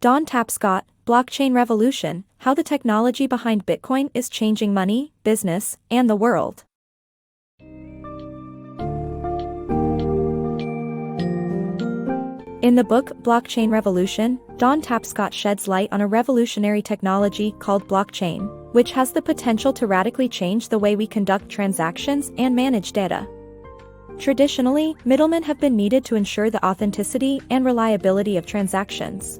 Don Tapscott, Blockchain Revolution, How the Technology Behind Bitcoin is Changing Money, Business, and the World. In the book Blockchain Revolution, Don Tapscott sheds light on a revolutionary technology called blockchain, which has the potential to radically change the way we conduct transactions and manage data. Traditionally, middlemen have been needed to ensure the authenticity and reliability of transactions.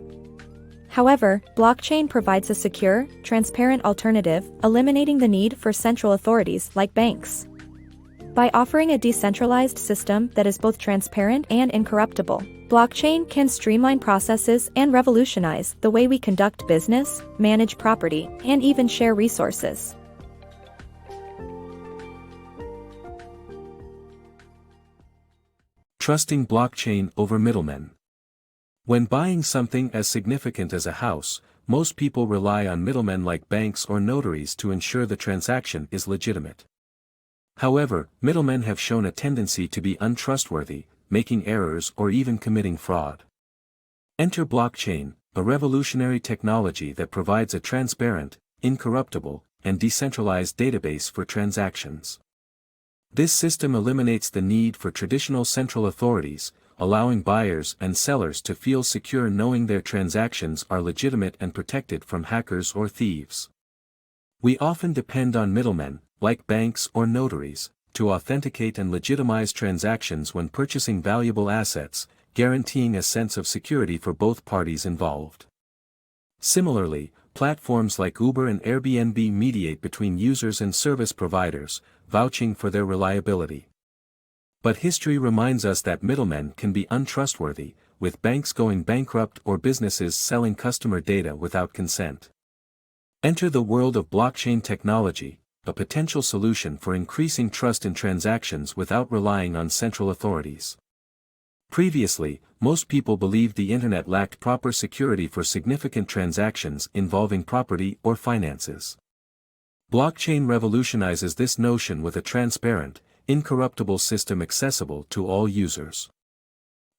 However, blockchain provides a secure, transparent alternative, eliminating the need for central authorities like banks. By offering a decentralized system that is both transparent and incorruptible, blockchain can streamline processes and revolutionize the way we conduct business, manage property, and even share resources. Trusting blockchain over middlemen. When buying something as significant as a house, most people rely on middlemen like banks or notaries to ensure the transaction is legitimate. However, middlemen have shown a tendency to be untrustworthy, making errors or even committing fraud. Enter blockchain, a revolutionary technology that provides a transparent, incorruptible, and decentralized database for transactions. This system eliminates the need for traditional central authorities, allowing buyers and sellers to feel secure knowing their transactions are legitimate and protected from hackers or thieves. We often depend on middlemen, like banks or notaries, to authenticate and legitimize transactions when purchasing valuable assets, guaranteeing a sense of security for both parties involved. Similarly, platforms like Uber and Airbnb mediate between users and service providers, vouching for their reliability. But history reminds us that middlemen can be untrustworthy, with banks going bankrupt or businesses selling customer data without consent. Enter the world of blockchain technology, a potential solution for increasing trust in transactions without relying on central authorities. Previously, most people believed the internet lacked proper security for significant transactions involving property or finances. Blockchain revolutionizes this notion with a transparent, incorruptible system accessible to all users.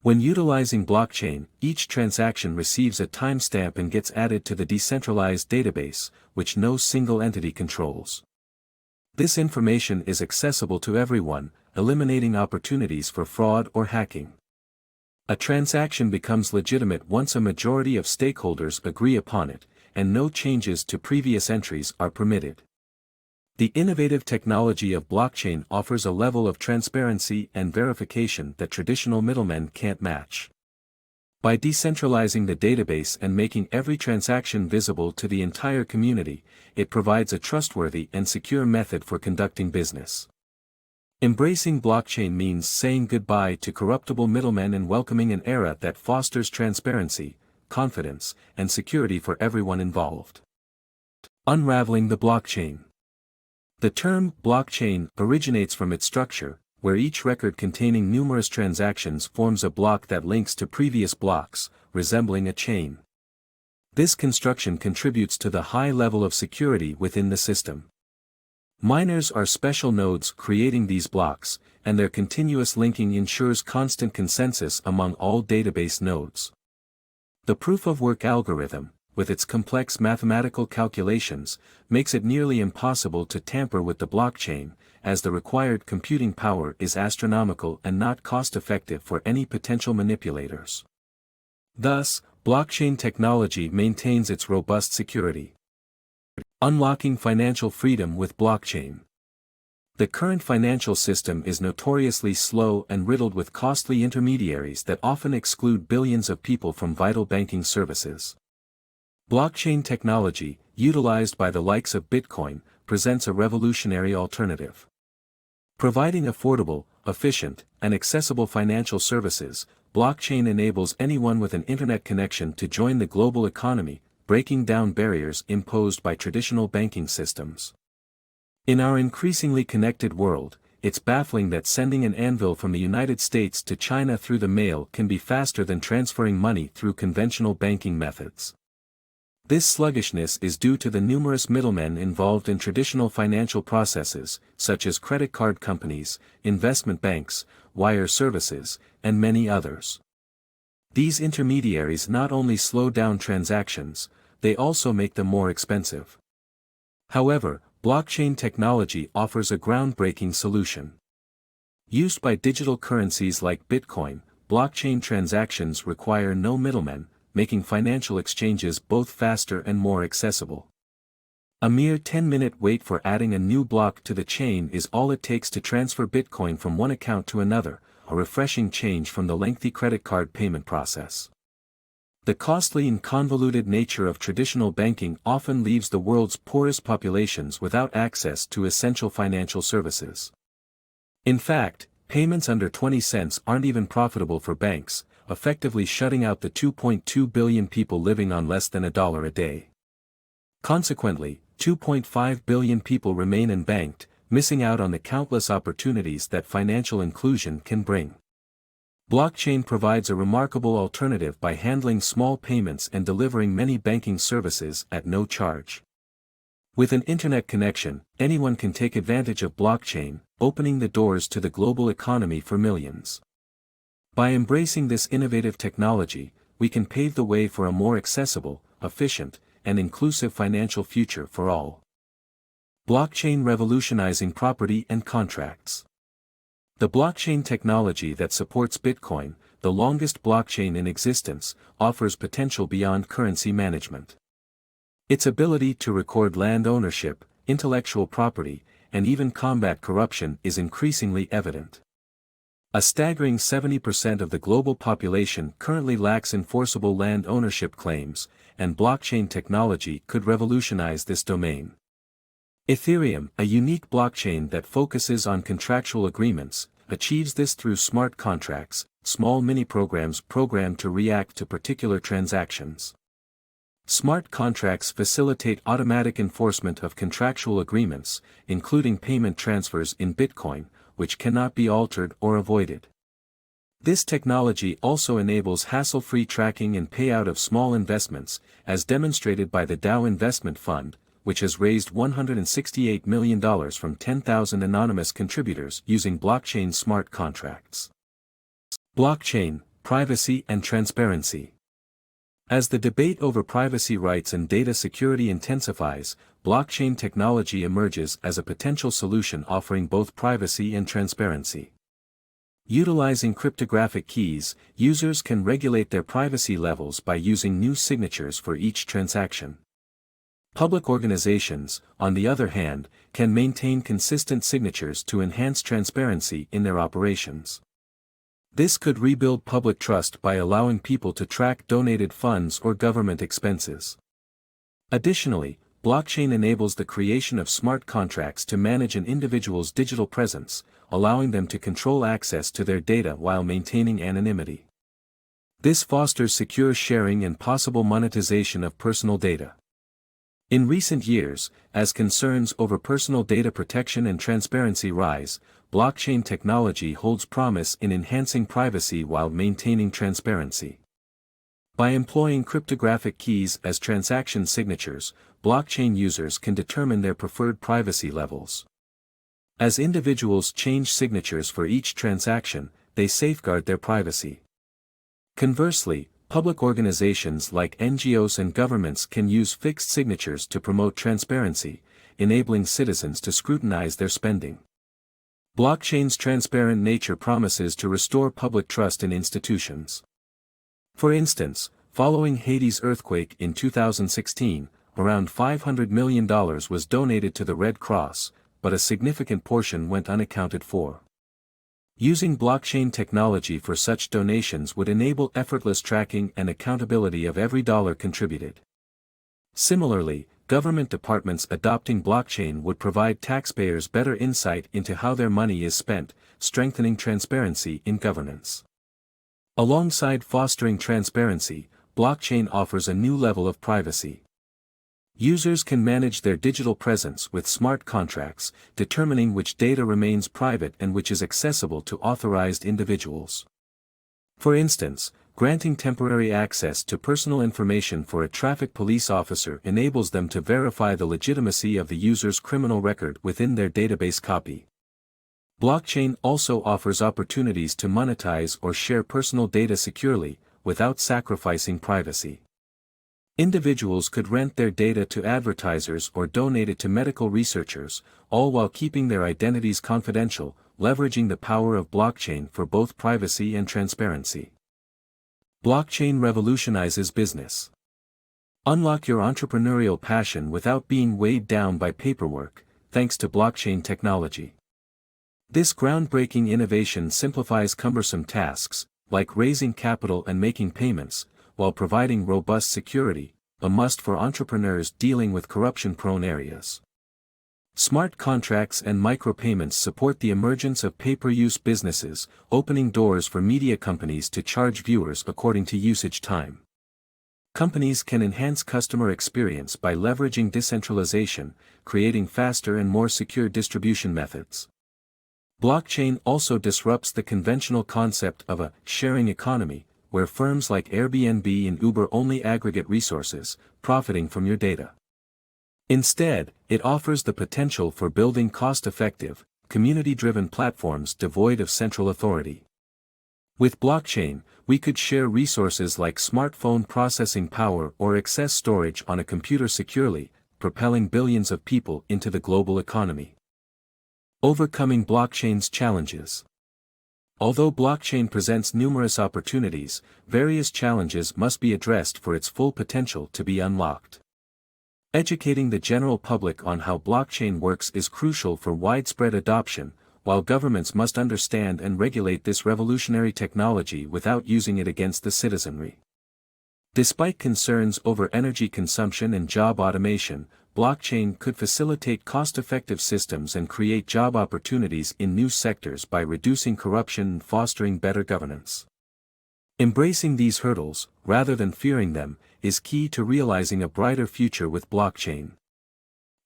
When utilizing blockchain, each transaction receives a timestamp and gets added to the decentralized database, which no single entity controls. This information is accessible to everyone, eliminating opportunities for fraud or hacking. A transaction becomes legitimate once a majority of stakeholders agree upon it, and no changes to previous entries are permitted. The innovative technology of blockchain offers a level of transparency and verification that traditional middlemen can't match. By decentralizing the database and making every transaction visible to the entire community, it provides a trustworthy and secure method for conducting business. Embracing blockchain means saying goodbye to corruptible middlemen and welcoming an era that fosters transparency, confidence, and security for everyone involved. Unraveling the blockchain. The term blockchain originates from its structure, where each record containing numerous transactions forms a block that links to previous blocks, resembling a chain. This construction contributes to the high level of security within the system. Miners are special nodes creating these blocks, and their continuous linking ensures constant consensus among all database nodes. The proof-of-work algorithm, with its complex mathematical calculations, makes it nearly impossible to tamper with the blockchain, as the required computing power is astronomical and not cost-effective for any potential manipulators. Thus, blockchain technology maintains its robust security. Unlocking financial freedom with blockchain. The current financial system is notoriously slow and riddled with costly intermediaries that often exclude billions of people from vital banking services. Blockchain technology, utilized by the likes of Bitcoin, presents a revolutionary alternative. Providing affordable, efficient, and accessible financial services, blockchain enables anyone with an internet connection to join the global economy, breaking down barriers imposed by traditional banking systems. In our increasingly connected world, it's baffling that sending an anvil from the United States to China through the mail can be faster than transferring money through conventional banking methods. This sluggishness is due to the numerous middlemen involved in traditional financial processes, such as credit card companies, investment banks, wire services, and many others. These intermediaries not only slow down transactions, they also make them more expensive. However, blockchain technology offers a groundbreaking solution. Used by digital currencies like Bitcoin, blockchain transactions require no middlemen, making financial exchanges both faster and more accessible. A mere 10-minute wait for adding a new block to the chain is all it takes to transfer Bitcoin from one account to another, a refreshing change from the lengthy credit card payment process. The costly and convoluted nature of traditional banking often leaves the world's poorest populations without access to essential financial services. In fact, payments under 20 cents aren't even profitable for banks, effectively shutting out the 2.2 billion people living on less than $1 a day. Consequently, 2.5 billion people remain unbanked, missing out on the countless opportunities that financial inclusion can bring. Blockchain provides a remarkable alternative by handling small payments and delivering many banking services at no charge. With an internet connection, anyone can take advantage of blockchain, opening the doors to the global economy for millions. By embracing this innovative technology, we can pave the way for a more accessible, efficient, and inclusive financial future for all. Blockchain revolutionizing property and contracts. The blockchain technology that supports Bitcoin, the longest blockchain in existence, offers potential beyond currency management. Its ability to record land ownership, intellectual property, and even combat corruption is increasingly evident. A staggering 70% of the global population currently lacks enforceable land ownership claims, and blockchain technology could revolutionize this domain. Ethereum, a unique blockchain that focuses on contractual agreements, achieves this through smart contracts, small mini-programs programmed to react to particular transactions. Smart contracts facilitate automatic enforcement of contractual agreements, including payment transfers in Bitcoin, which cannot be altered or avoided. This technology also enables hassle-free tracking and payout of small investments, as demonstrated by the Dow Investment Fund, which has raised $168 million from 10,000 anonymous contributors using blockchain smart contracts. Blockchain, privacy and transparency. As the debate over privacy rights and data security intensifies, blockchain technology emerges as a potential solution offering both privacy and transparency. Utilizing cryptographic keys, users can regulate their privacy levels by using new signatures for each transaction. Public organizations, on the other hand, can maintain consistent signatures to enhance transparency in their operations. This could rebuild public trust by allowing people to track donated funds or government expenses. Additionally, blockchain enables the creation of smart contracts to manage an individual's digital presence, allowing them to control access to their data while maintaining anonymity. This fosters secure sharing and possible monetization of personal data. In recent years, as concerns over personal data protection and transparency rise, blockchain technology holds promise in enhancing privacy while maintaining transparency. By employing cryptographic keys as transaction signatures, blockchain users can determine their preferred privacy levels. As individuals change signatures for each transaction, they safeguard their privacy. Conversely, public organizations like NGOs and governments can use fixed signatures to promote transparency, enabling citizens to scrutinize their spending. Blockchain's transparent nature promises to restore public trust in institutions. For instance, following Haiti's earthquake in 2016, around $500 million was donated to the Red Cross, but a significant portion went unaccounted for. Using blockchain technology for such donations would enable effortless tracking and accountability of every dollar contributed. Similarly, government departments adopting blockchain would provide taxpayers better insight into how their money is spent, strengthening transparency in governance. Alongside fostering transparency, blockchain offers a new level of privacy. Users can manage their digital presence with smart contracts, determining which data remains private and which is accessible to authorized individuals. For instance, granting temporary access to personal information for a traffic police officer enables them to verify the legitimacy of the user's criminal record within their database copy. Blockchain also offers opportunities to monetize or share personal data securely, without sacrificing privacy. Individuals could rent their data to advertisers or donate it to medical researchers, all while keeping their identities confidential, leveraging the power of blockchain for both privacy and transparency. Blockchain revolutionizes business. Unlock your entrepreneurial passion without being weighed down by paperwork, thanks to blockchain technology. This groundbreaking innovation simplifies cumbersome tasks, like raising capital and making payments, while providing robust security, a must for entrepreneurs dealing with corruption-prone areas. Smart contracts and micropayments support the emergence of pay-per-use businesses, opening doors for media companies to charge viewers according to usage time. Companies can enhance customer experience by leveraging decentralization, creating faster and more secure distribution methods. Blockchain also disrupts the conventional concept of a sharing economy, where firms like Airbnb and Uber only aggregate resources, profiting from your data. Instead, it offers the potential for building cost-effective, community-driven platforms devoid of central authority. With blockchain, we could share resources like smartphone processing power or access storage on a computer securely, propelling billions of people into the global economy. Overcoming blockchain's challenges. Although blockchain presents numerous opportunities, various challenges must be addressed for its full potential to be unlocked. Educating the general public on how blockchain works is crucial for widespread adoption, while governments must understand and regulate this revolutionary technology without using it against the citizenry. Despite concerns over energy consumption and job automation, blockchain could facilitate cost-effective systems and create job opportunities in new sectors by reducing corruption and fostering better governance. Embracing these hurdles, rather than fearing them, is key to realizing a brighter future with blockchain.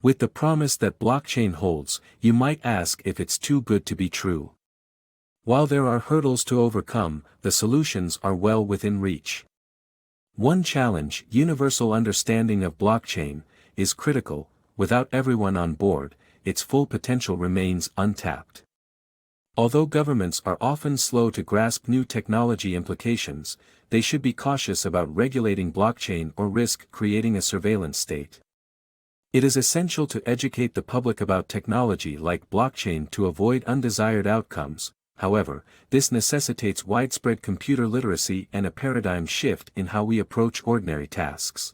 With the promise that blockchain holds, you might ask if it's too good to be true. While there are hurdles to overcome, the solutions are well within reach. One challenge, universal understanding of blockchain, is critical. Without everyone on board, its full potential remains untapped. Although governments are often slow to grasp new technology implications, they should be cautious about regulating blockchain or risk creating a surveillance state. It is essential to educate the public about technology like blockchain to avoid undesired outcomes. However, this necessitates widespread computer literacy and a paradigm shift in how we approach ordinary tasks.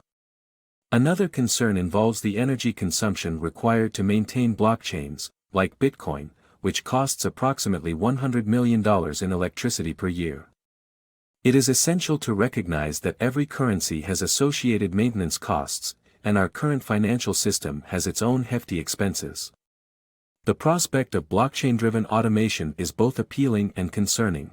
Another concern involves the energy consumption required to maintain blockchains, like Bitcoin, which costs approximately $100 million in electricity per year. It is essential to recognize that every currency has associated maintenance costs, and our current financial system has its own hefty expenses. The prospect of blockchain-driven automation is both appealing and concerning.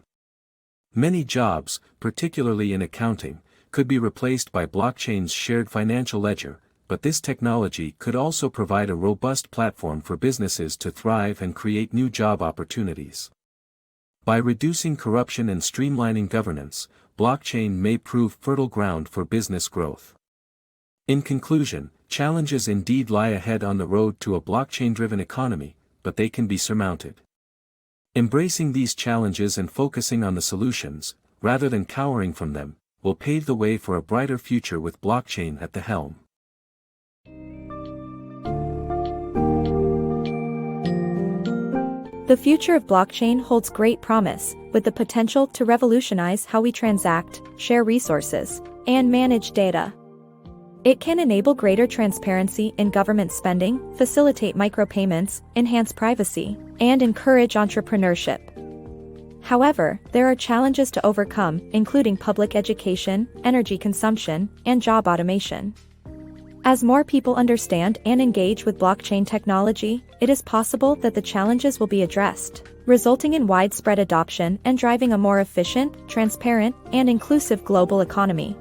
Many jobs, particularly in accounting, could be replaced by blockchain's shared financial ledger, but this technology could also provide a robust platform for businesses to thrive and create new job opportunities. By reducing corruption and streamlining governance, blockchain may prove fertile ground for business growth. In conclusion, challenges indeed lie ahead on the road to a blockchain-driven economy, but they can be surmounted. Embracing these challenges and focusing on the solutions, rather than cowering from them, will pave the way for a brighter future with blockchain at the helm. The future of blockchain holds great promise, with the potential to revolutionize how we transact, share resources, and manage data. It can enable greater transparency in government spending, facilitate micropayments, enhance privacy, and encourage entrepreneurship. However, there are challenges to overcome, including public education, energy consumption, and job automation. As more people understand and engage with blockchain technology, it is possible that the challenges will be addressed, resulting in widespread adoption and driving a more efficient, transparent, and inclusive global economy.